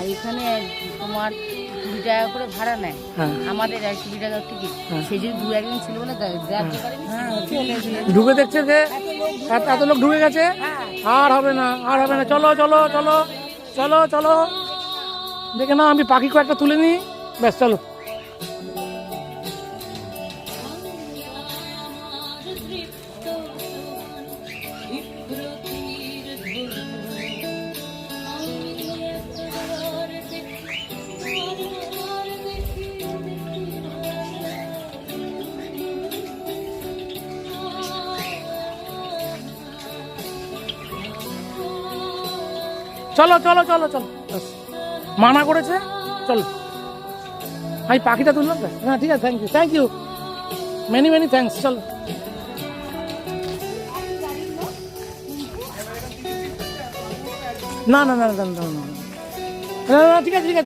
আর এখানে তোমার 20 টাকা করে ভাড়া নেয়, আমাদের 120 টাকা টিকিট। সেই জন্য 2-1 ছিল বলে গ্রাহ্য করেনি। ঢুকে দেখছে যে এত লোক ঢুকে গেছে, আর হবে না, আর হবে না, চলো চলো চলো চলো চলো, দেখে না আমি পাখি কয়েকটা তুলে নিই, ব্যাস চলো। চলো চলো চলো চলো, ব্যাস মানা করেছে, চলো। আমি পাখিটা তুললাম, হ্যাঁ ঠিক আছে, thank you many many thanks, চলো। না না না না না না, ঠিক আছে ঠিক আছে।